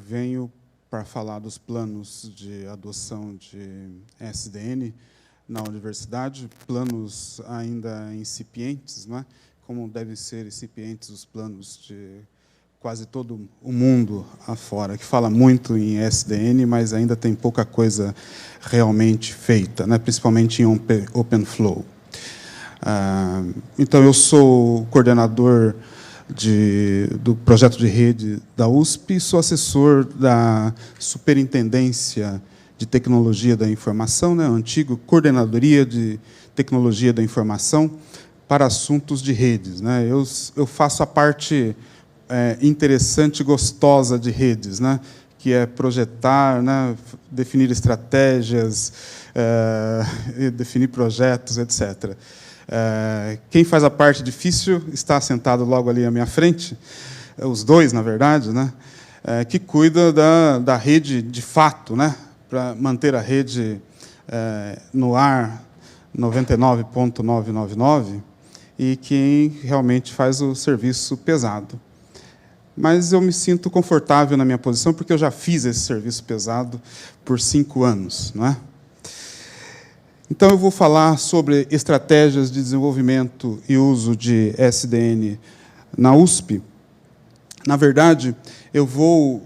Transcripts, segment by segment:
venho para falar dos planos de adoção de SDN na universidade, planos ainda incipientes, não é? Como devem ser incipientes os planos de quase todo o mundo afora, que fala muito em SDN, mas ainda tem pouca coisa realmente feita, né? Principalmente em OpenFlow. Então, eu sou coordenador do projeto de rede da USP, sou assessor da Superintendência de Tecnologia da Informação, né, antigo Coordenadoria de Tecnologia da Informação para assuntos de redes, né. Eu faço a parte interessante e gostosa de redes, né, que é projetar, né, definir estratégias, definir projetos, etc. Quem faz a parte difícil está sentado logo ali à minha frente, os dois, na verdade, né, que cuida da rede de fato, né, para manter a rede no ar 99.999, e quem realmente faz o serviço pesado. Mas eu me sinto confortável na minha posição, porque eu já fiz esse serviço pesado por 5 anos, não é? Então, eu vou falar sobre estratégias de desenvolvimento e uso de SDN na USP. Na verdade, eu vou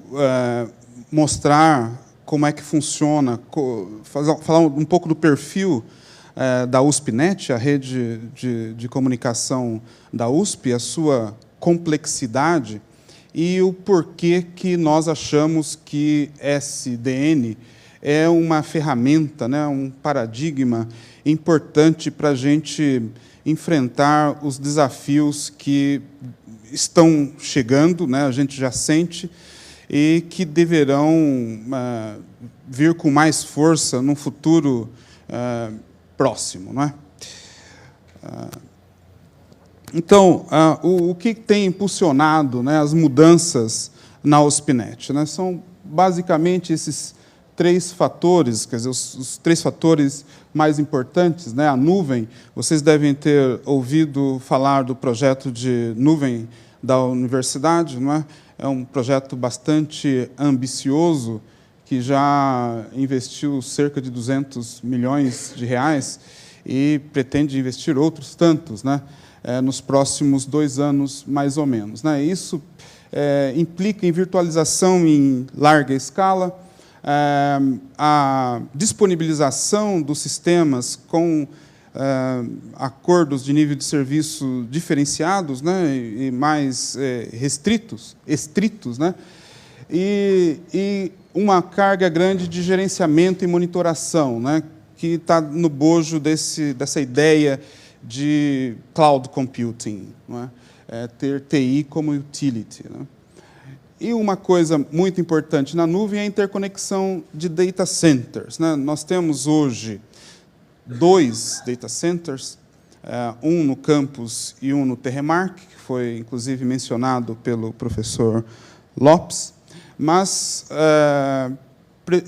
mostrar como é que funciona, falar um pouco do perfil da USPNet, a rede de comunicação da USP, a sua complexidade e o porquê que nós achamos que SDN é uma ferramenta, né, um paradigma importante para a gente enfrentar os desafios que estão chegando, né, a gente já sente, e que deverão vir com mais força num futuro próximo, não é? Então, o que tem impulsionado, né, as mudanças na USPNet, né? São basicamente esses 3 fatores, quer dizer, os 3 fatores mais importantes, né? A nuvem, vocês devem ter ouvido falar do projeto de nuvem da universidade, não é? É um projeto bastante ambicioso, que já investiu cerca de 200 milhões de reais e pretende investir outros tantos, né? Nos próximos 2 anos, mais ou menos, né? Isso implica em virtualização em larga escala, a disponibilização dos sistemas com acordos de nível de serviço diferenciados, né, e mais estritos, né, e uma carga grande de gerenciamento e monitoração, né, que está no bojo dessa ideia de cloud computing, não é? Ter TI como utility, né? E uma coisa muito importante na nuvem é a interconexão de data centers, né? Nós temos hoje 2 data centers, um no campus e um no Terremark, que foi, inclusive, mencionado pelo professor Lopes, mas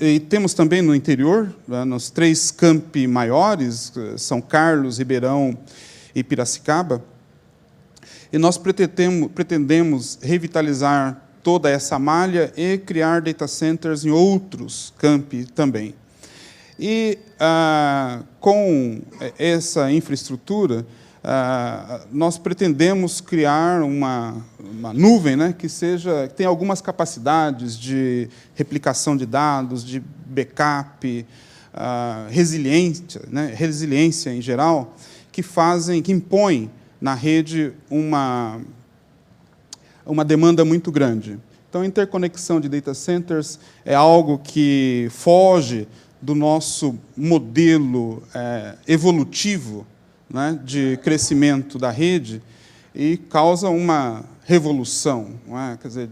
e temos também no interior, nos 3 campi maiores, São Carlos, Ribeirão e Piracicaba, e nós pretendemos revitalizar toda essa malha e criar data centers em outros campi também. E, com essa infraestrutura, nós pretendemos criar uma nuvem, né, que tenha algumas capacidades de replicação de dados, de backup, resiliência em geral, que impõem na rede uma demanda muito grande. Então, a interconexão de data centers é algo que foge do nosso modelo evolutivo, né, de crescimento da rede e causa uma revolução, não é? Quer dizer,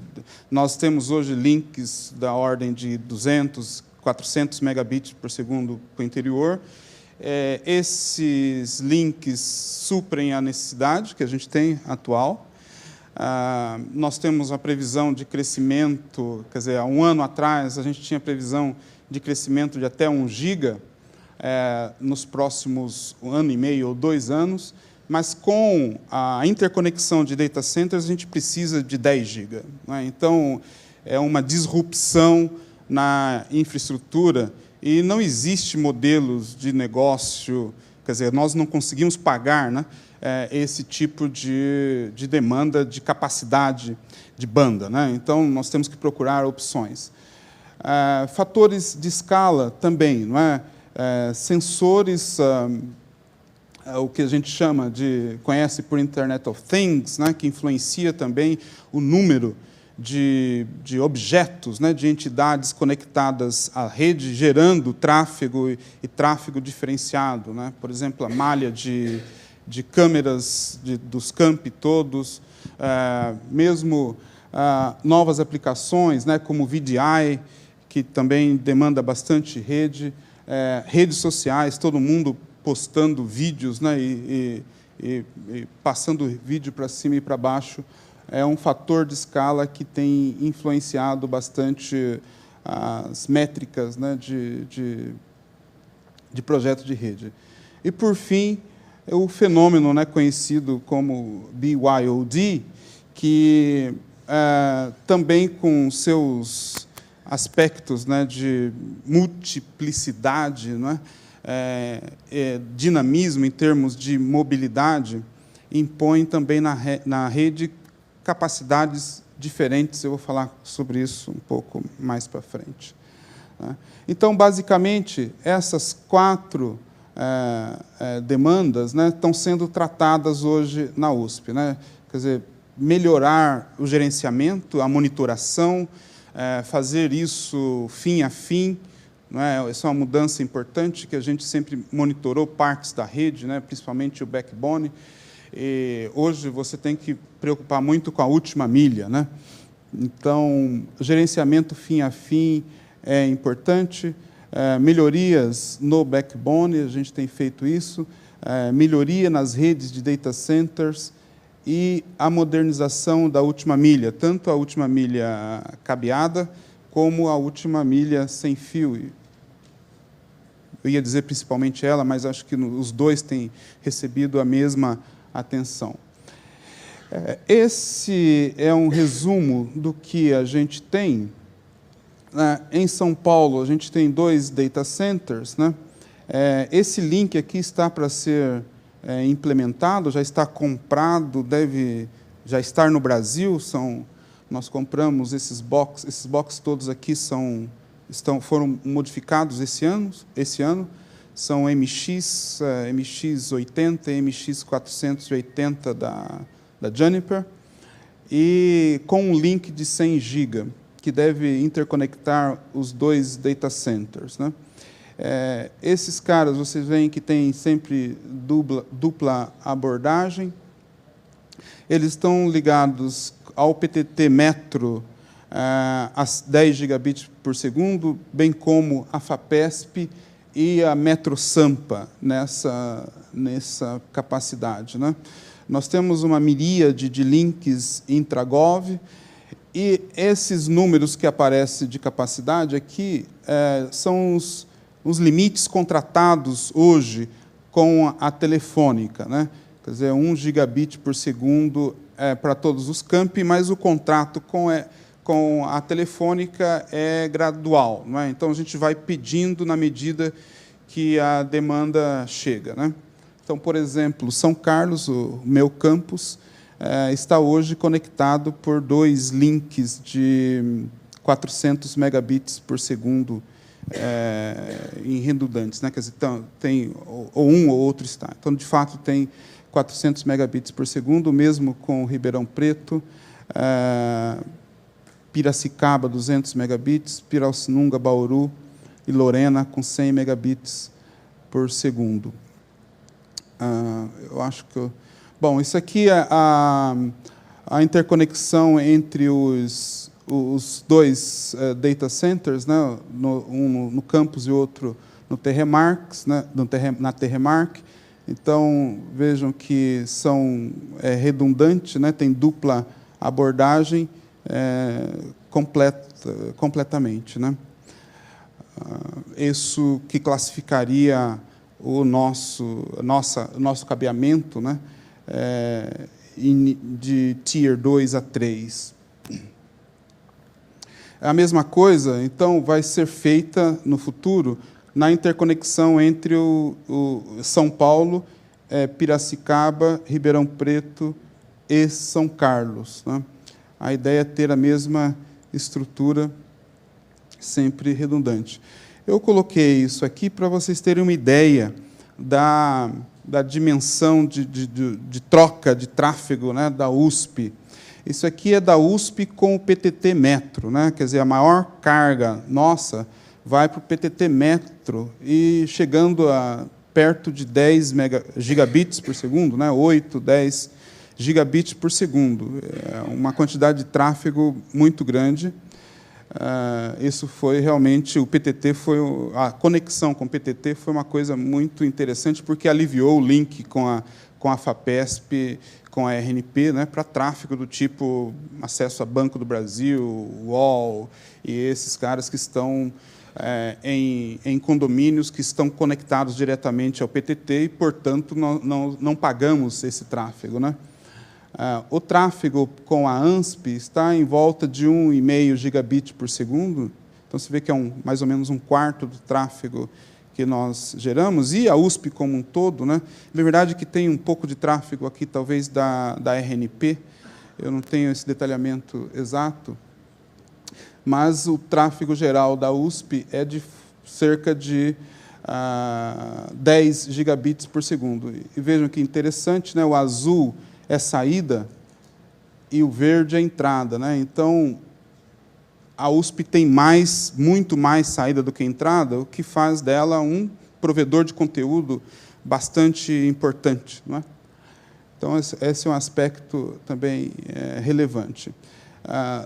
nós temos hoje links da ordem de 200, 400 megabits por segundo para o interior. Esses links suprem a necessidade que a gente tem atual. Nós temos a previsão de crescimento, quer dizer, há 1 ano atrás, a gente tinha previsão de crescimento de até 1 giga nos próximos 1 ano e meio ou 2 anos, mas com a interconexão de data centers, a gente precisa de 10 giga, não é? Então, é uma disrupção na infraestrutura e não existe modelos de negócio, quer dizer, nós não conseguimos pagar, né, esse tipo de demanda de capacidade de banda, né? Então, nós temos que procurar opções. Fatores de escala também, não é? Sensores, o que a gente conhece por Internet of Things, né, que influencia também o número de objetos, né, de entidades conectadas à rede, gerando tráfego e tráfego diferenciado, né? Por exemplo, a malha de câmeras dos campi todos, mesmo novas aplicações, né, como o VDI, que também demanda bastante rede, redes sociais, todo mundo postando vídeos, né, e passando vídeo para cima e para baixo, é um fator de escala que tem influenciado bastante as métricas, né, de projeto de rede. E, por fim, o fenômeno, né, conhecido como BYOD, que também com seus aspectos, né, de multiplicidade, né, dinamismo em termos de mobilidade, impõe também na rede capacidades diferentes. Eu vou falar sobre isso um pouco mais para frente, né? Então, basicamente, essas 4 demandas, né, estão sendo tratadas hoje na USP, né? Quer dizer, melhorar o gerenciamento, a monitoração, fazer isso fim a fim, não é? Essa é uma mudança importante, que a gente sempre monitorou partes da rede, né, principalmente o backbone. E hoje você tem que preocupar muito com a última milha, né? Então, gerenciamento fim a fim é importante. Melhorias no backbone, a gente tem feito isso. Melhoria nas redes de data centers e a modernização da última milha, tanto a última milha cabeada como a última milha sem fio. Eu ia dizer principalmente ela, mas acho que os dois têm recebido a mesma atenção. Esse é um resumo do que a gente tem. Em São Paulo, a gente tem 2 data centers, né? Esse link aqui está para ser implementado, já está comprado, deve já estar no Brasil. Nós compramos esses boxes todos aqui foram modificados esse ano. São MX80 e MX480 da Juniper, e com um link de 100 GB, que deve interconectar os 2 data centers, né? Esses caras, vocês veem que tem sempre dupla abordagem. Eles estão ligados ao PTT Metro a 10 gigabits por segundo, bem como a FAPESP e a Metro Sampa nessa capacidade, né? Nós temos uma miríade de links intra-gov, e esses números que aparecem de capacidade aqui são os limites contratados hoje com a Telefônica, né? Quer dizer, 1 gigabit por segundo para todos os campi, mas o contrato com a Telefônica é gradual, não é? Então, a gente vai pedindo na medida que a demanda chega, né? Então, por exemplo, São Carlos, o meu campus, está hoje conectado por 2 links de 400 megabits por segundo em redundantes, né? Quer dizer, tem ou um ou outro está. Então, de fato, tem 400 megabits por segundo, mesmo com Ribeirão Preto, Piracicaba, 200 megabits, Pirassununga, Bauru e Lorena, com 100 megabits por segundo. Eu acho que... Bom, isso aqui é a interconexão entre os 2 data centers, né? Um no campus e outro no Terremarx, né? Na Terremark. Então, vejam que são redundantes, né? Tem dupla abordagem completamente, né? Isso que classificaria o nosso cabeamento, né? De Tier 2 a 3. A mesma coisa, então, vai ser feita no futuro na interconexão entre o São Paulo, Piracicaba, Ribeirão Preto e São Carlos, né? A ideia é ter a mesma estrutura, sempre redundante. Eu coloquei isso aqui para vocês terem uma ideia da dimensão de troca de tráfego, né, da USP. Isso aqui é da USP com o PTT Metro, né? Quer dizer, a maior carga nossa vai para o PTT Metro, e chegando a perto de 10 gigabits por segundo, né? 8, 10 gigabits por segundo. É uma quantidade de tráfego muito grande. Isso foi realmente, a conexão com o PTT foi uma coisa muito interessante, porque aliviou o link com a FAPESP, com a RNP, né, para tráfego do tipo acesso a Banco do Brasil, UOL, e esses caras que estão em condomínios que estão conectados diretamente ao PTT e, portanto, não pagamos esse tráfego, né? O tráfego com a ANSP está em volta de 1,5 gigabit por segundo, então você vê que é mais ou menos um quarto do tráfego que nós geramos, e a USP como um todo, né? Na verdade, que tem um pouco de tráfego aqui, talvez, da RNP, eu não tenho esse detalhamento exato, mas o tráfego geral da USP é de cerca de 10 gigabits por segundo. E vejam que interessante, né? O azul é saída e o verde é entrada, né? Então, a USP tem muito mais saída do que entrada, o que faz dela um provedor de conteúdo bastante importante, não é? Então, esse é um aspecto também relevante.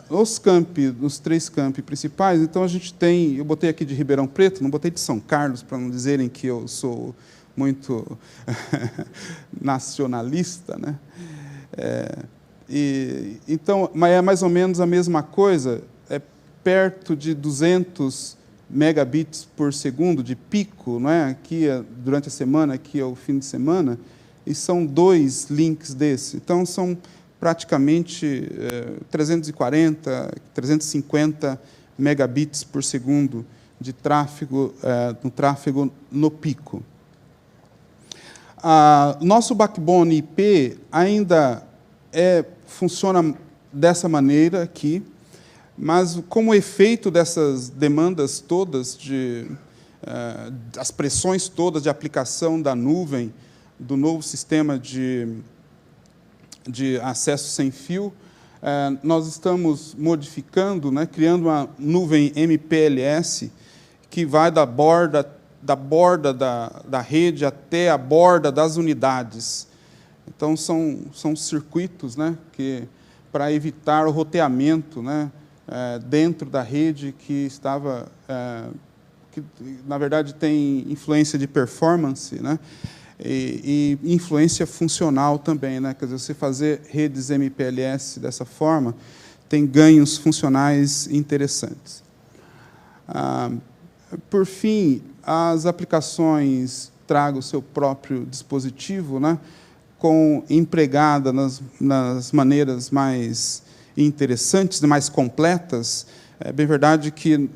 Os 3 campi principais, então a gente tem, eu botei aqui de Ribeirão Preto, não botei de São Carlos, para não dizerem que eu sou muito nacionalista, né? Então, mas é mais ou menos a mesma coisa, perto de 200 megabits por segundo de pico, não é? Aqui durante a semana, aqui é o fim de semana, e são 2 links desse. Então, são praticamente 340, 350 megabits por segundo de tráfego, no tráfego no pico. Nosso backbone IP ainda funciona dessa maneira aqui, mas como efeito dessas demandas todas, as pressões todas de aplicação da nuvem, do novo sistema de acesso sem fio, nós estamos modificando, né, criando uma nuvem MPLS que vai da borda da rede até a borda das unidades. Então, são circuitos, né, para evitar o roteamento, né, dentro da rede que na verdade, tem influência de performance, né, e influência funcional também, né? Quer dizer, você fazer redes MPLS dessa forma tem ganhos funcionais interessantes. Por fim, as aplicações tragam o seu próprio dispositivo, né, empregada nas maneiras mais interessantes, mais completas. É bem verdade que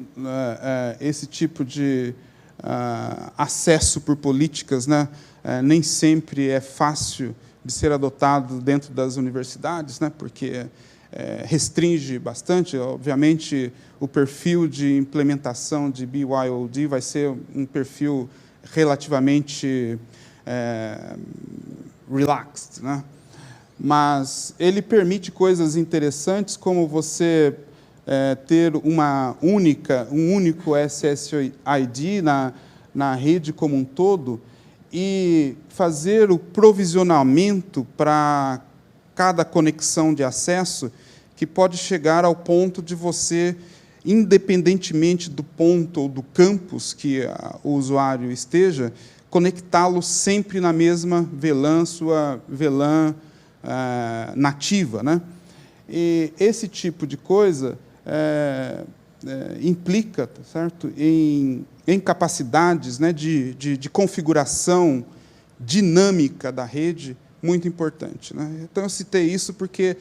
esse tipo de acesso por políticas, né, nem sempre é fácil de ser adotado dentro das universidades, né, porque restringe bastante. Obviamente, o perfil de implementação de BYOD vai ser um perfil relativamente relaxed, né? Mas ele permite coisas interessantes, como você ter um único SSID na rede como um todo e fazer o provisionamento para cada conexão de acesso, que pode chegar ao ponto de você, independentemente do ponto ou do campus que o usuário esteja, conectá-lo sempre na mesma VLAN, sua VLAN nativa, né? E esse tipo de coisa implica, certo, em capacidades, né, de configuração dinâmica da rede muito importante, né? Então, eu citei isso porque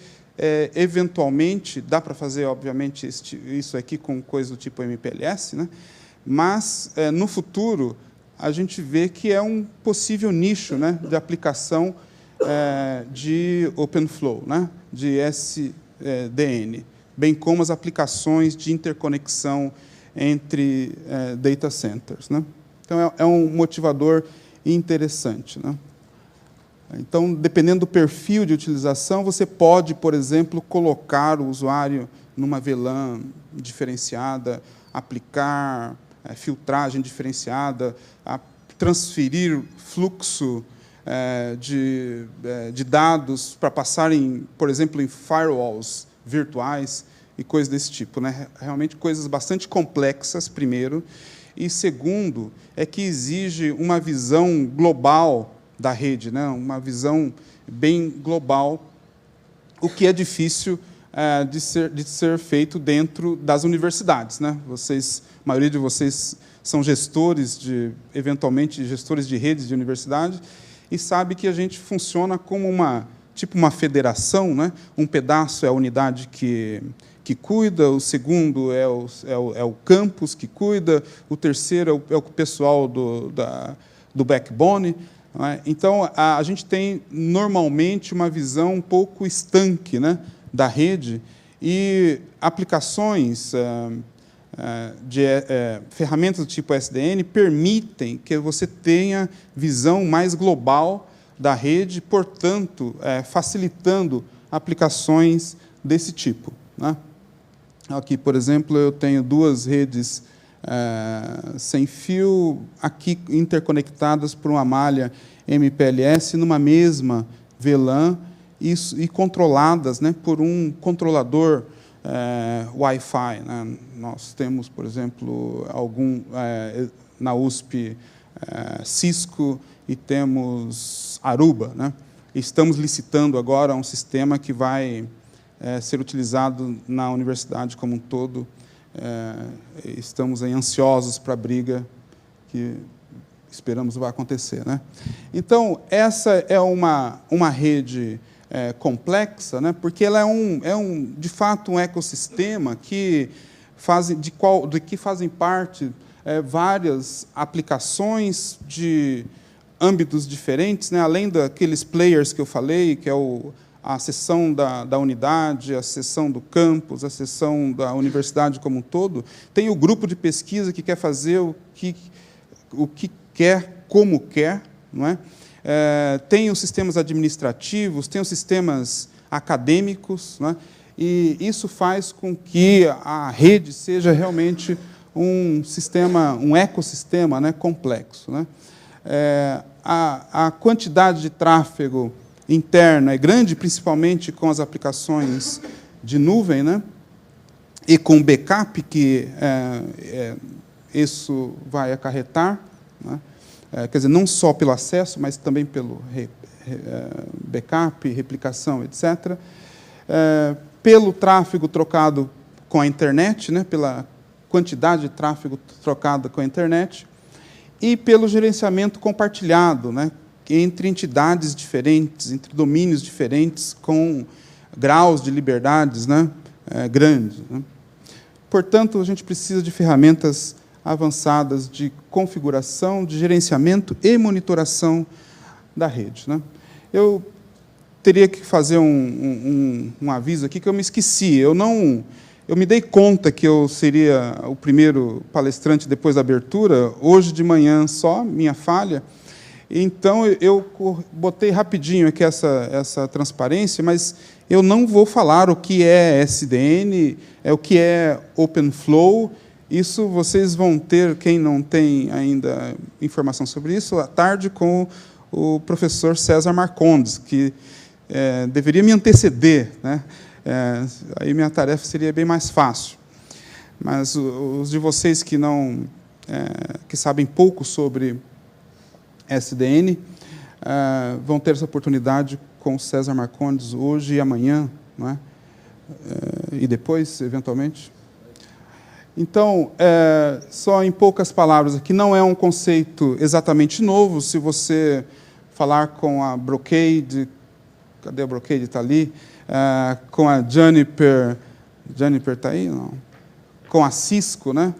eventualmente, dá para fazer, obviamente, isso aqui com coisa do tipo MPLS, né? Mas, no futuro, a gente vê que é um possível nicho, né, de aplicação de OpenFlow, né, de SDN, bem como as aplicações de interconexão entre data centers, né? Então, é um motivador interessante, né? Então, dependendo do perfil de utilização, você pode, por exemplo, colocar o usuário numa VLAN diferenciada, aplicar filtragem diferenciada, transferir fluxo de dados para passarem, por exemplo, em firewalls virtuais e coisas desse tipo, né? Realmente coisas bastante complexas, primeiro, e segundo, é que exige uma visão global da rede, né? Uma visão bem global, o que é difícil de ser feito dentro das universidades, né? A maioria de vocês são gestores eventualmente gestores de redes de universidade, e sabe que a gente funciona como uma federação, né? Um pedaço é a unidade que cuida, o segundo é o campus que cuida, o terceiro é o pessoal do backbone. Então, a gente tem, normalmente, uma visão um pouco estanque, né, da rede, e aplicações de ferramentas do tipo SDN permitem que você tenha visão mais global da rede, portanto, facilitando aplicações desse tipo, né? Aqui, por exemplo, eu tenho duas redes sem fio, aqui interconectadas por uma malha MPLS numa mesma VLAN e controladas, né, por um controlador Wi-Fi, né? Nós temos, por exemplo, na USP Cisco e temos Aruba, né? Estamos licitando agora um sistema que vai ser utilizado na universidade como um todo. Estamos aí ansiosos para a briga que esperamos vai acontecer, né? Então, essa é uma rede complexa, né? Porque ela de fato um ecossistema que fazem parte várias aplicações de âmbitos diferentes, né? Além daqueles players que eu falei, que é a seção da unidade, a seção do campus, a seção da universidade como um todo, tem o grupo de pesquisa que quer fazer o que quer, como quer, não é? Tem os sistemas administrativos, tem os sistemas acadêmicos, não é? E isso faz com que a rede seja realmente um ecossistema, né, complexo, né? A quantidade de tráfego interno é grande, principalmente com as aplicações de nuvem, né? E com o backup que isso vai acarretar, né? Quer dizer, não só pelo acesso, mas também pelo backup, replicação, etc. Pelo tráfego trocado com a internet, né? Pela quantidade de tráfego trocado com a internet, e pelo gerenciamento compartilhado, né? Entre entidades diferentes, entre domínios diferentes, com graus de liberdades, né, grandes, né? Portanto, a gente precisa de ferramentas avançadas de configuração, de gerenciamento e monitoração da rede, né? Eu teria que fazer um aviso aqui que eu me esqueci. Eu me dei conta que eu seria o primeiro palestrante depois da abertura, hoje de manhã só, minha falha. Então, eu botei rapidinho aqui essa transparência, mas eu não vou falar o que é SDN, o que é OpenFlow. Isso vocês vão ter, quem não tem ainda informação sobre isso, à tarde com o professor César Marcondes, que deveria me anteceder, né? Aí minha tarefa seria bem mais fácil. Mas os de vocês que sabem pouco sobre SDN, vão ter essa oportunidade com o César Marcondes hoje e amanhã, não é? E depois, eventualmente. Então, só em poucas palavras, aqui não é um conceito exatamente novo. Se você falar com a Brocade, cadê a Brocade? Está ali. com a Juniper está aí? Não. Com a Cisco, né?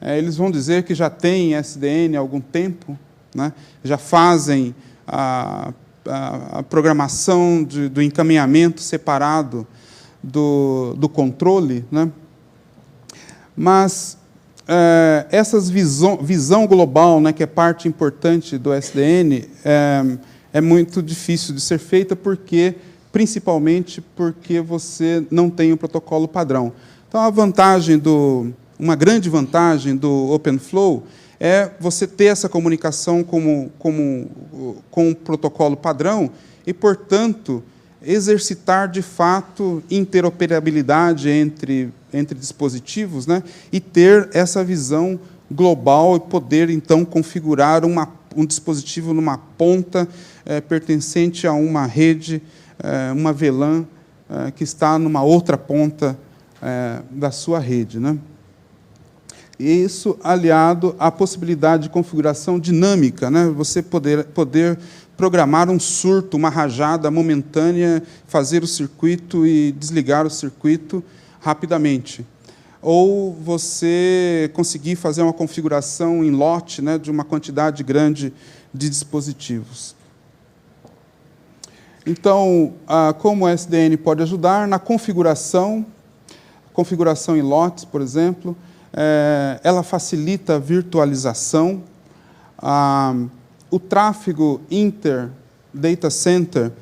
Eles vão dizer que já tem SDN há algum tempo, né? Já fazem a programação do encaminhamento separado do controle, né? Mas essa visão global, né, que é parte importante do SDN, é muito difícil de ser feita, principalmente porque você não tem um protocolo padrão. Então, uma grande vantagem do OpenFlow é você ter essa comunicação com um protocolo padrão e, portanto, exercitar, de fato, interoperabilidade entre dispositivos, né, e ter essa visão global e poder, então, configurar um dispositivo numa ponta pertencente a uma rede, uma VLAN, que está numa outra ponta da sua rede, né? E isso aliado à possibilidade de configuração dinâmica, né? Você poder programar um surto, uma rajada momentânea, fazer o circuito e desligar o circuito rapidamente. Ou você conseguir fazer uma configuração em lote, né, de uma quantidade grande de dispositivos. Então, como o SDN pode ajudar? Na configuração em lotes, por exemplo, ela facilita a virtualização. O tráfego inter-data center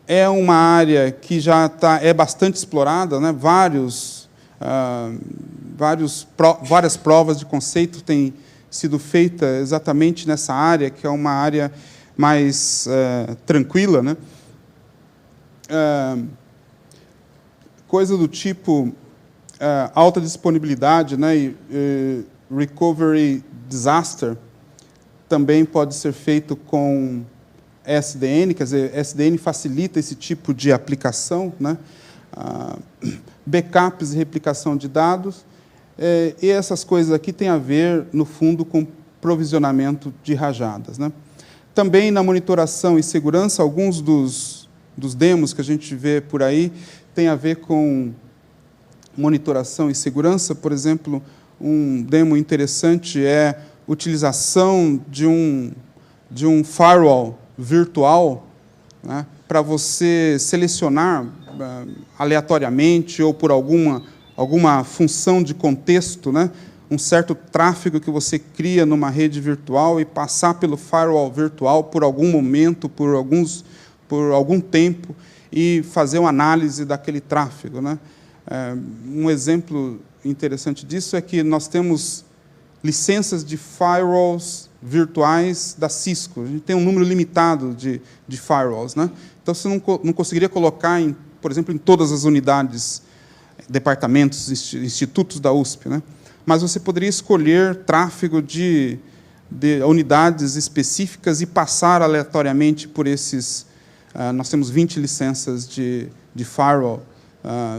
é uma área que já é bastante explorada, né? Várias provas de conceito têm sido feitas exatamente nessa área, que é uma área mais tranquila, né? Coisa do tipo alta disponibilidade, né, e recovery disaster também pode ser feito com SDN, quer dizer, SDN facilita esse tipo de aplicação, né? Backups e replicação de dados, e essas coisas aqui têm a ver, no fundo, com provisionamento de rajadas, né? Também na monitoração e segurança, alguns dos demos que a gente vê por aí têm a ver com monitoração e segurança. Por exemplo, um demo interessante é a utilização de um firewall virtual, né, para você selecionar aleatoriamente ou por alguma função de contexto, né, um certo tráfego que você cria numa rede virtual e passar pelo firewall virtual por algum momento, por algum tempo, e fazer uma análise daquele tráfego, né? Um exemplo interessante disso é que nós temos licenças de firewalls virtuais da Cisco. A gente tem um número limitado de firewalls, né? Então, você não conseguiria colocar, por exemplo, em todas as unidades, departamentos, institutos da USP, né? Mas você poderia escolher tráfego de unidades específicas e passar aleatoriamente por esses. Nós temos 20 licenças de firewall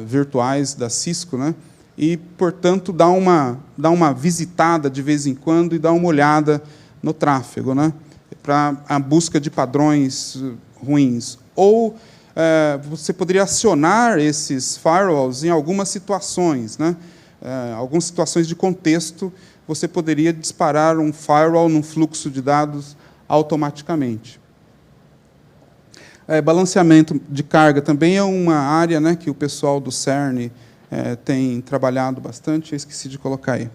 virtuais da Cisco, né? E, portanto, dá uma visitada de vez em quando e dá uma olhada no tráfego, né? Para a busca de padrões ruins. Ou você poderia acionar esses firewalls em algumas situações, né? Algumas situações de contexto, você poderia disparar um firewall num fluxo de dados automaticamente. Balanceamento de carga também é uma área, né, que o pessoal do CERN tem trabalhado bastante. Eu esqueci de colocar aí.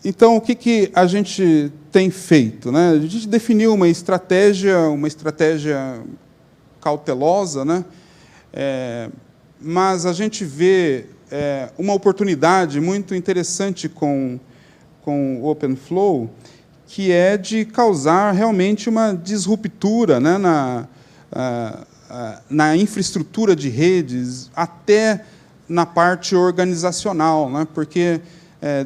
Então, o que a gente tem feito, né? A gente definiu uma estratégia cautelosa, né? Mas a gente vê uma oportunidade muito interessante com o OpenFlow, que é de causar realmente uma disruptura, né, na infraestrutura de redes, até na parte organizacional, né, porque,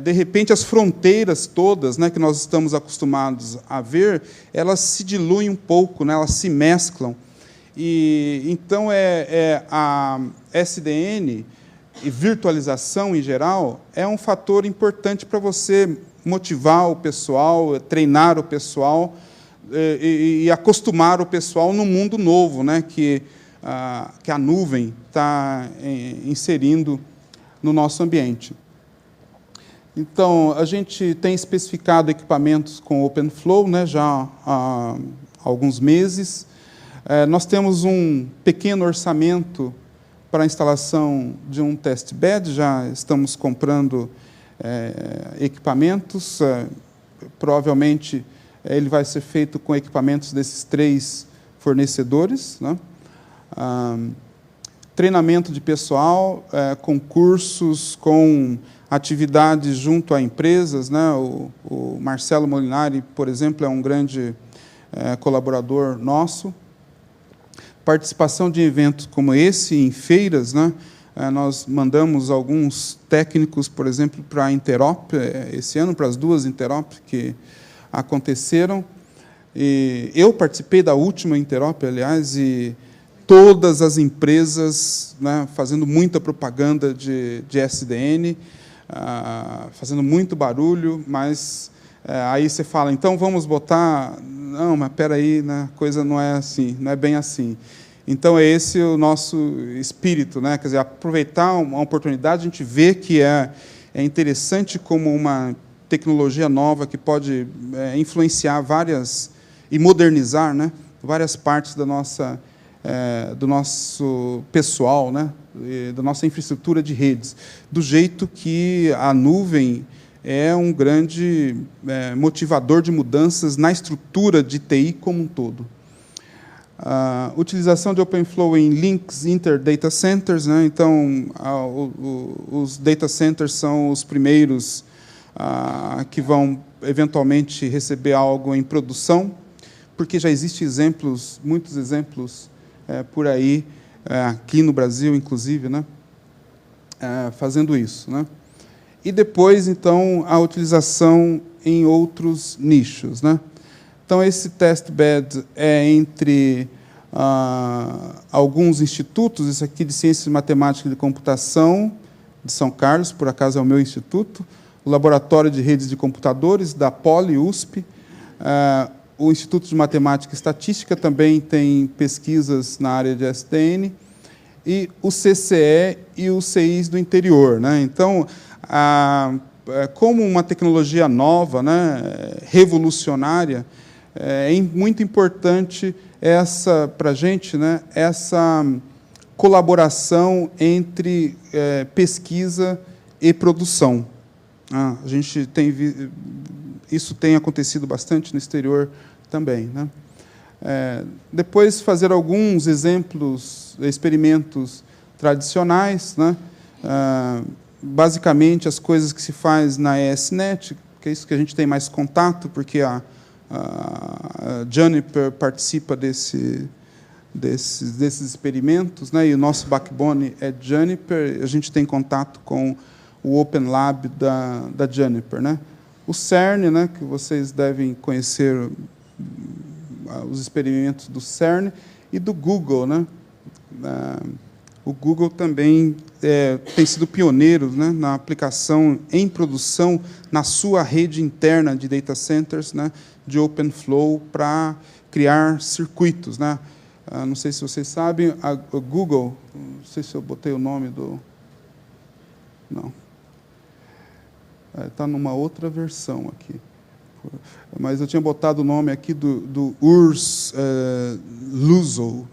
de repente, as fronteiras todas, né, que nós estamos acostumados a ver, elas se diluem um pouco, né, elas se mesclam. E, então, a SDN e virtualização, em geral, é um fator importante para você motivar o pessoal, treinar o pessoal e acostumar o pessoal no mundo novo, né, que que a nuvem está inserindo no nosso ambiente. Então, a gente tem especificado equipamentos com OpenFlow, né, já há alguns meses. Nós temos um pequeno orçamento para a instalação de um testbed, já estamos comprando equipamentos, provavelmente ele vai ser feito com equipamentos desses 3 fornecedores, né? Treinamento de pessoal, com cursos, com atividades junto a empresas, né? O Marcelo Molinari, por exemplo, é um grande colaborador nosso. Participação de eventos como esse, em feiras, né? Nós mandamos alguns técnicos, por exemplo, para a Interop, esse ano, para as 2 Interop que aconteceram. E eu participei da última Interop, aliás, e todas as empresas, né, fazendo muita propaganda de SDN, fazendo muito barulho, mas aí você fala, então vamos botar... Não, mas espera aí, né, a coisa não é assim, não é bem assim. Então, é esse o nosso espírito, né? Quer dizer, aproveitar uma oportunidade, a gente vê que é interessante como uma tecnologia nova que pode influenciar várias, e modernizar, né, várias partes da nossa, do nosso pessoal, né, da nossa infraestrutura de redes, do jeito que a nuvem é um grande motivador de mudanças na estrutura de TI como um todo. Utilização de OpenFlow em links inter-data centers, né? Então, os data centers são os primeiros que vão, eventualmente, receber algo em produção, porque já existem exemplos, muitos exemplos por aí, aqui no Brasil, inclusive, né? Fazendo isso, né? E depois, então, a utilização em outros nichos, né? Então, esse testbed é entre alguns institutos, isso aqui de Ciências Matemáticas e de Computação, de São Carlos, por acaso é o meu instituto, o Laboratório de Redes de Computadores, da Poli, USP, o Instituto de Matemática e Estatística também tem pesquisas na área de SDN, e o CCE e os CIs do interior, né? Então, como uma tecnologia nova, né, revolucionária, é muito importante para a gente, né, essa colaboração entre pesquisa e produção. A gente isso tem acontecido bastante no exterior também, né? Depois, fazer alguns experimentos tradicionais, né? Basicamente, as coisas que se faz na ESNet, que é isso que a gente tem mais contato, porque a Juniper participa desses experimentos, né? E o nosso backbone é Juniper, a gente tem contato com o Open Lab da Juniper, né? O CERN, né, que vocês devem conhecer os experimentos do CERN, e do Google, né? O Google também tem sido pioneiro, né, na aplicação em produção na sua rede interna de data centers, né, de OpenFlow para criar circuitos, né? Não sei se vocês sabem, o Google, não sei se eu botei o nome do... Não. Está numa outra versão aqui. Mas eu tinha botado o nome aqui do Urs Luzo,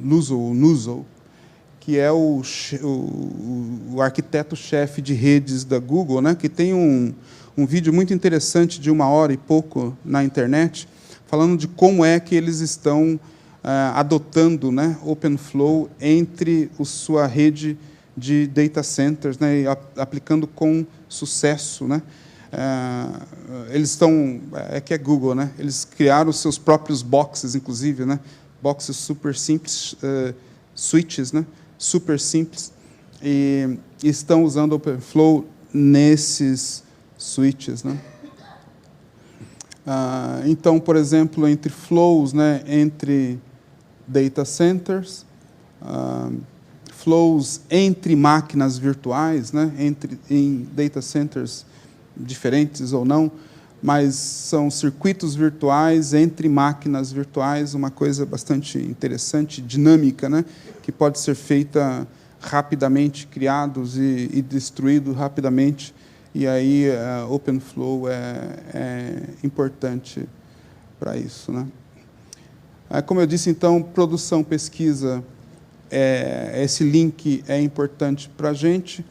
que é o arquiteto-chefe de redes da Google, né, que tem um vídeo muito interessante de 1 hora e pouco na internet, falando de como é que eles estão adotando, né, OpenFlow entre a sua rede de data centers, né, e aplicando com sucesso, né? Eles estão... que é Google, né? Eles criaram os seus próprios boxes, inclusive, né? Boxes super simples, switches, né? Super simples, e estão usando OpenFlow nesses switches, né? Então, por exemplo, entre flows, né? Entre data centers, flows entre máquinas virtuais, né? Em data centers diferentes ou não, mas são circuitos virtuais entre máquinas virtuais, uma coisa bastante interessante, dinâmica, né? Que pode ser feita rapidamente, criados e destruídos rapidamente, e aí OpenFlow é importante para isso, né? Como eu disse, então, produção, pesquisa, esse link é importante para a gente.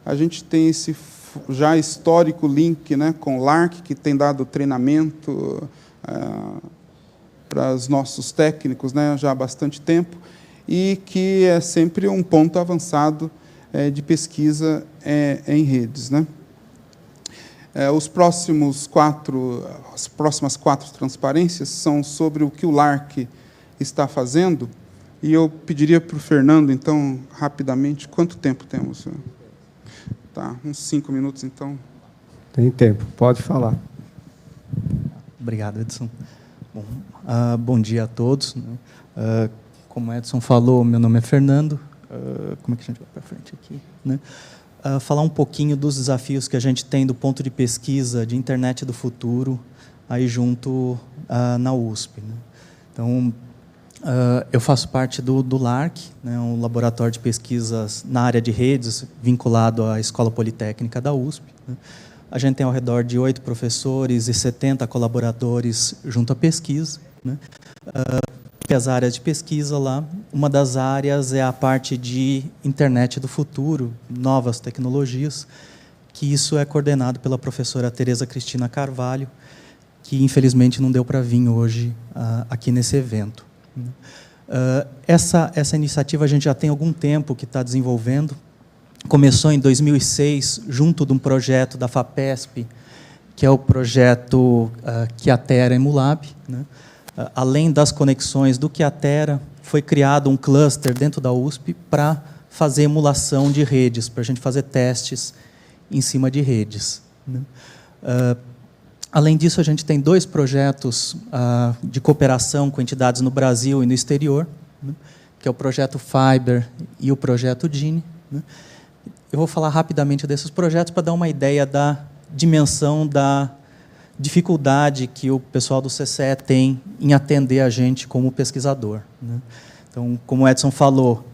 A gente tem esse já histórico link, né, com o LARC, que tem dado treinamento para os nossos técnicos, né, já há bastante tempo, e que é sempre um ponto avançado de pesquisa em redes, né? As próximas 4 transparências são sobre o que o LARC está fazendo, e eu pediria para o Fernando, então, rapidamente, quanto tempo temos? Tá, uns 5 minutos, então. Tem tempo, pode falar. Obrigado, Edson. Bom dia a todos. Como o Edson falou, meu nome é Fernando. Como é que a gente vai para frente aqui, né? Falar um pouquinho dos desafios que a gente tem do ponto de pesquisa de internet do futuro, aí junto na USP, né? Então, eu faço parte do LARC, né, um laboratório de pesquisas na área de redes, vinculado à Escola Politécnica da USP, né? A gente tem ao redor de 8 professores e 70 colaboradores junto à pesquisa, né? As áreas de pesquisa lá, uma das áreas é a parte de internet do futuro, novas tecnologias, que isso é coordenado pela professora Tereza Cristina Carvalho, que infelizmente não deu para vir hoje aqui nesse evento. Essa iniciativa a gente já tem algum tempo que está desenvolvendo. Começou em 2006, junto de um projeto da FAPESP, que é o projeto Kyocera Emulab, né? Além das conexões do Kyocera, foi criado um cluster dentro da USP para fazer emulação de redes, para a gente fazer testes em cima de redes, né? Além disso, a gente tem 2 projetos de cooperação com entidades no Brasil e no exterior, né? Que é o projeto Fiber e o projeto Gini, né? Eu vou falar rapidamente desses projetos para dar uma ideia da dimensão da dificuldade que o pessoal do CCE tem em atender a gente como pesquisador, né? Então, como o Edson falou,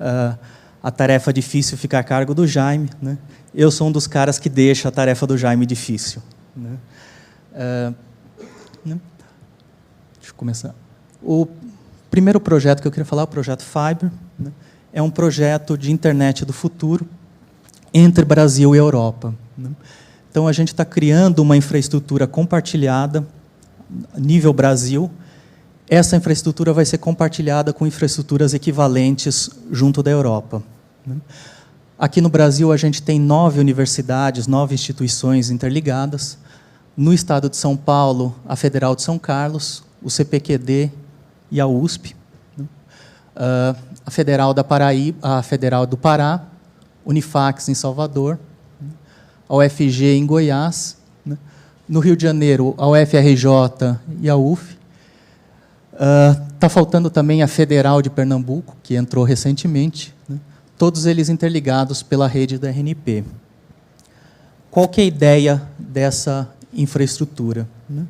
a tarefa difícil fica a cargo do Jaime, né? Eu sou um dos caras que deixa a tarefa do Jaime difícil, né? Deixa eu começar. O primeiro projeto que eu queria falar é o projeto Fiber, né? É um projeto de internet do futuro entre Brasil e Europa, né? Então, a gente está criando uma infraestrutura compartilhada, nível Brasil. Essa infraestrutura vai ser compartilhada com infraestruturas equivalentes junto da Europa, né? Aqui no Brasil, a gente tem 9 universidades, 9 instituições interligadas. No estado de São Paulo, a Federal de São Carlos, o CPQD e a USP, né? A Federal da Paraíba, a Federal do Pará, Unifax em Salvador, a UFG em Goiás, né? No Rio de Janeiro, a UFRJ e a UF. Está faltando também a Federal de Pernambuco, que entrou recentemente, né? Todos eles interligados pela rede da RNP. Qual que é a ideia dessa infraestrutura, né?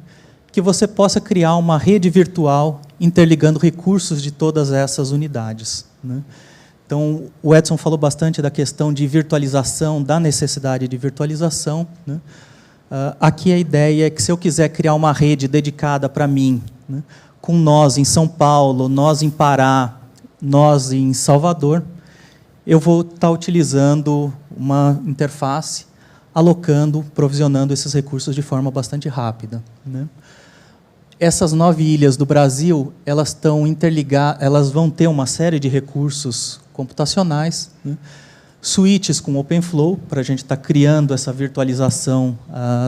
Que você possa criar uma rede virtual interligando recursos de todas essas unidades, né? Então, o Edson falou bastante da questão de virtualização, da necessidade de virtualização, né? Aqui a ideia é que, se eu quiser criar uma rede dedicada para mim, né, com nós em São Paulo, nós em Pará, nós em Salvador, eu vou estar utilizando uma interface, alocando, provisionando esses recursos de forma bastante rápida, né? Essas 9 ilhas do Brasil, elas estão interligadas, elas vão ter uma série de recursos computacionais, né? Switches com OpenFlow, para a gente estar criando essa virtualização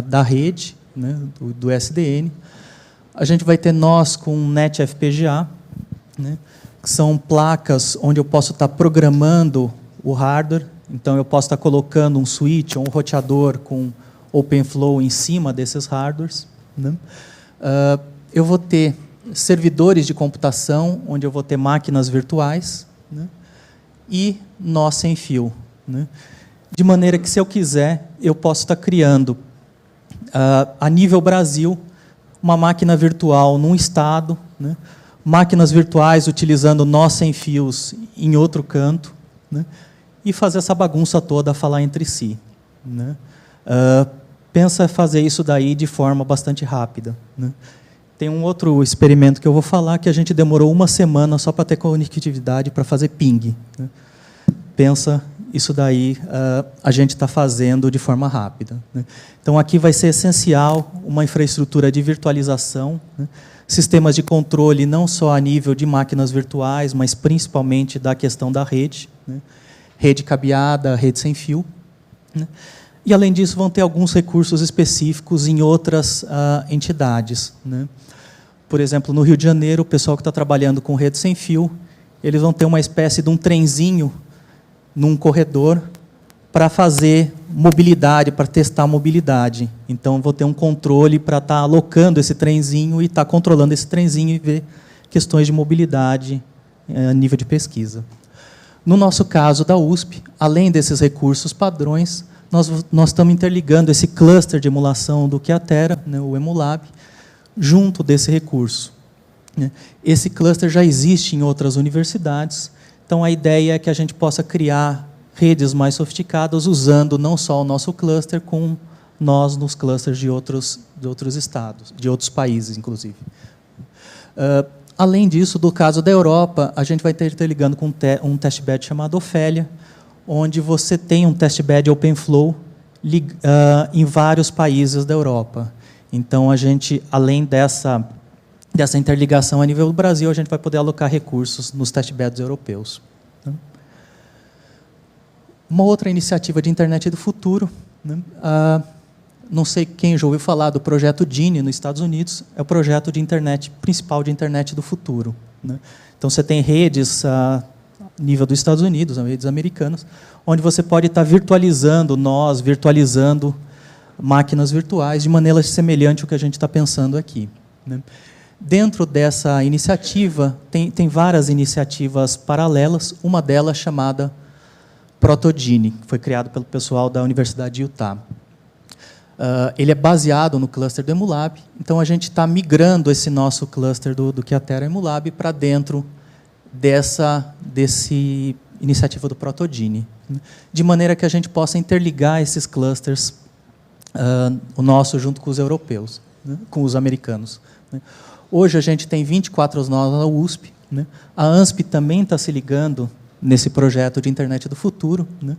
da rede, né, do SDN. A gente vai ter nós com NetFPGA, né, que são placas onde eu posso estar programando o hardware. Então, eu posso estar colocando um switch ou um roteador com OpenFlow em cima desses hardwares, né? Eu vou ter servidores de computação, onde eu vou ter máquinas virtuais, né? E nó sem fio, né? De maneira que, se eu quiser, eu posso estar criando, a nível Brasil, uma máquina virtual num estado, né? Máquinas virtuais utilizando nós sem fios em outro canto, né? E fazer essa bagunça toda falar entre si, né? Pensa fazer isso daí de forma bastante rápida, né? Tem um outro experimento que eu vou falar que a gente demorou 1 semana só para ter conectividade para fazer ping, né? Pensa isso daí a gente está fazendo de forma rápida, né? Então, aqui vai ser essencial uma infraestrutura de virtualização, né? Sistemas de controle não só a nível de máquinas virtuais, mas principalmente da questão da rede, né? Rede cabeada, rede sem fio, né? E, além disso, vão ter alguns recursos específicos em outras entidades, né? Por exemplo, no Rio de Janeiro, o pessoal que está trabalhando com rede sem fio, eles vão ter uma espécie de um trenzinho num corredor para fazer mobilidade, para testar a mobilidade. Então, vou ter um controle para estar alocando esse trenzinho e estar controlando esse trenzinho e ver questões de mobilidade a nível de pesquisa. No nosso caso da USP, além desses recursos padrões, nós estamos interligando esse cluster de emulação do Kyocera, né, o Emulab, junto desse recurso, né? Esse cluster já existe em outras universidades, então a ideia é que a gente possa criar redes mais sofisticadas usando não só o nosso cluster, com nós nos clusters de outros estados, de outros países, inclusive. Além disso, do caso da Europa, a gente vai estar interligando com um testbed chamado Ofélia, onde você tem um testbed OpenFlow em vários países da Europa. Então, a gente, além dessa interligação a nível do Brasil, a gente vai poder alocar recursos nos testbeds europeus. Uma outra iniciativa de internet do futuro, né? Não sei quem já ouviu falar do projeto Gini nos Estados Unidos, é o projeto de internet principal de internet do futuro, né? Então, você tem redes a nível dos Estados Unidos, redes americanas, onde você pode estar virtualizando máquinas virtuais de maneira semelhante ao que a gente está pensando aqui, né? Dentro dessa iniciativa, tem várias iniciativas paralelas, uma delas chamada ProtoGini, que foi criado pelo pessoal da Universidade de Utah. Ele é baseado no cluster do Emulab, então a gente está migrando esse nosso cluster do Kyocera Emulab para dentro dessa iniciativa do ProtoGini, né? De maneira que a gente possa interligar esses clusters, o nosso junto com os europeus, né? Com os americanos, né? Hoje a gente tem 24 nós na USP, né? A ANSP também está se ligando nesse projeto de internet do futuro, né?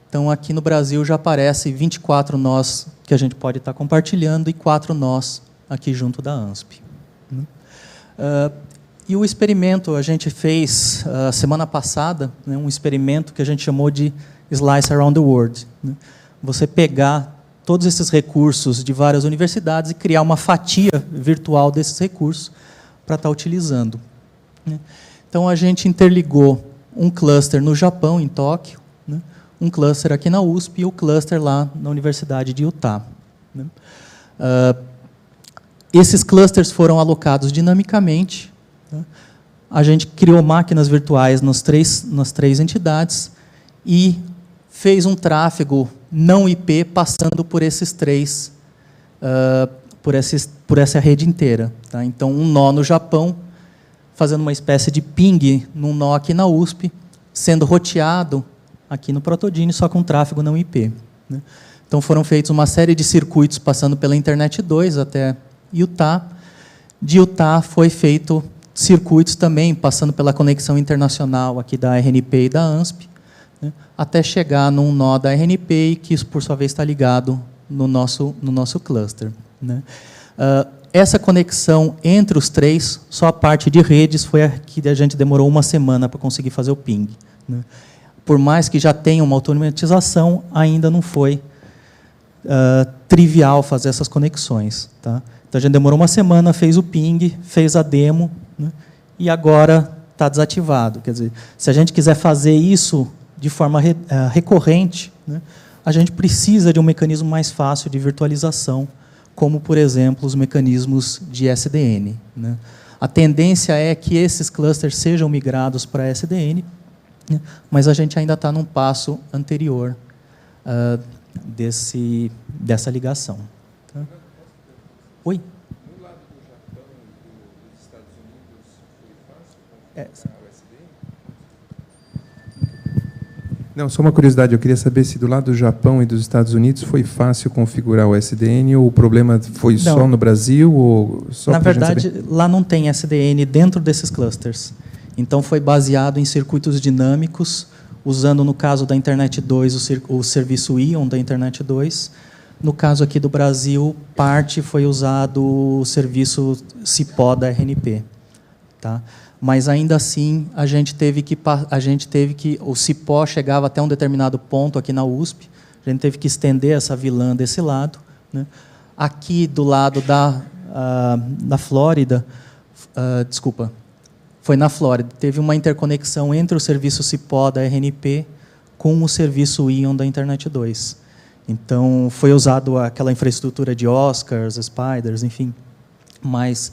Então, aqui no Brasil já aparece 24 nós que a gente pode estar compartilhando e 4 nós aqui junto da ANSP, né? E o experimento a gente fez semana passada, né, um experimento que a gente chamou de Slice Around the World, né? Você pegar todos esses recursos de várias universidades e criar uma fatia virtual desses recursos para estar utilizando, né? Então, a gente interligou um cluster no Japão, em Tóquio, né? Um cluster aqui na USP e o cluster lá na Universidade de Utah, né? Esses clusters foram alocados dinamicamente, né? A gente criou máquinas virtuais nas três entidades e fez um tráfego não IP passando por esses três, por essa rede inteira, tá? Então, um nó no Japão, fazendo uma espécie de ping num nó aqui na USP, sendo roteado aqui no ProtoGini, só com tráfego não IP, né? Então, foram feitos uma série de circuitos passando pela Internet 2 até Utah. De Utah foi feito circuitos também passando pela conexão internacional aqui da RNP e da ANSP, né? Até chegar num nó da RNP, que, por sua vez, está ligado no nosso cluster, né? Essa conexão entre os três, só a parte de redes, foi a que a gente demorou 1 semana para conseguir fazer o ping, né? Por mais que já tenha uma automatização, ainda não foi trivial fazer essas conexões, tá? Então, a gente demorou 1 semana, fez o ping, fez a demo, né? E agora está desativado. Quer dizer, se a gente quiser fazer isso de forma recorrente, né, a gente precisa de um mecanismo mais fácil de virtualização, como, por exemplo, os mecanismos de SDN, né? A tendência é que esses clusters sejam migrados para SDN, né, mas a gente ainda está num passo anterior dessa ligação. Tá? Oi? Não, só uma curiosidade, eu queria saber se do lado do Japão e dos Estados Unidos foi fácil configurar o SDN ou o problema foi só no Brasil? Ou só Na verdade, lá não tem SDN dentro desses clusters. Então, foi baseado em circuitos dinâmicos, usando, no caso da Internet 2, o serviço Ion da Internet 2. No caso aqui do Brasil, parte foi usado o serviço CIPO da RNP. Tá? Mas, ainda assim, a gente teve que... O CIPO chegava até um determinado ponto aqui na USP, a gente teve que estender essa VLAN desse lado. Né? Aqui, do lado da Flórida... desculpa. Foi na Flórida. Teve uma interconexão entre o serviço CIPO da RNP com o serviço Ion da Internet 2. Então, foi usado aquela infraestrutura de Oscars, Spiders, enfim. Mas,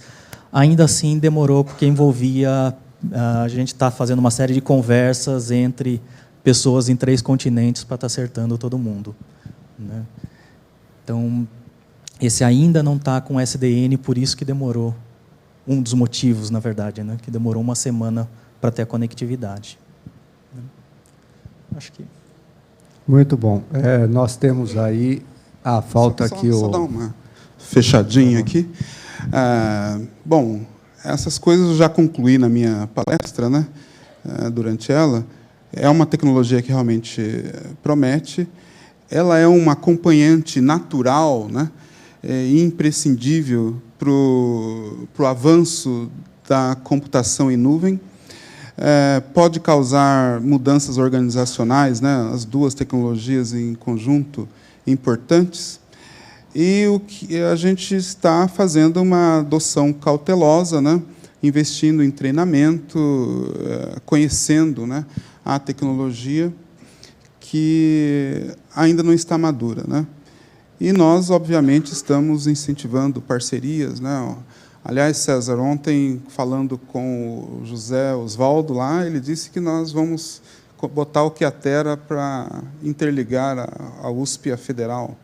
ainda assim, demorou, porque envolvia... a gente está fazendo uma série de conversas entre pessoas em 3 continentes para estar acertando todo mundo. Né? Então, esse ainda não está com SDN, por isso que demorou. Um dos motivos, na verdade, né, que demorou uma semana para ter a conectividade. Acho que... Muito bom. Nós temos aí... falta aqui o... Só dar uma fechadinha aqui. Bom, essas coisas eu já concluí na minha palestra, né, durante ela. É uma tecnologia que realmente promete. Ela é uma acompanhante natural, né, e imprescindível para o avanço da computação em nuvem. Pode causar mudanças organizacionais, né, as duas tecnologias em conjunto importantes. E o que a gente está fazendo uma adoção cautelosa, né, investindo em treinamento, conhecendo, né, a tecnologia que ainda não está madura, né? E nós, obviamente, estamos incentivando parcerias, né? Aliás, César, ontem, falando com o José Osvaldo lá, ele disse que nós vamos botar o Kyocera para interligar a USP e a Federal.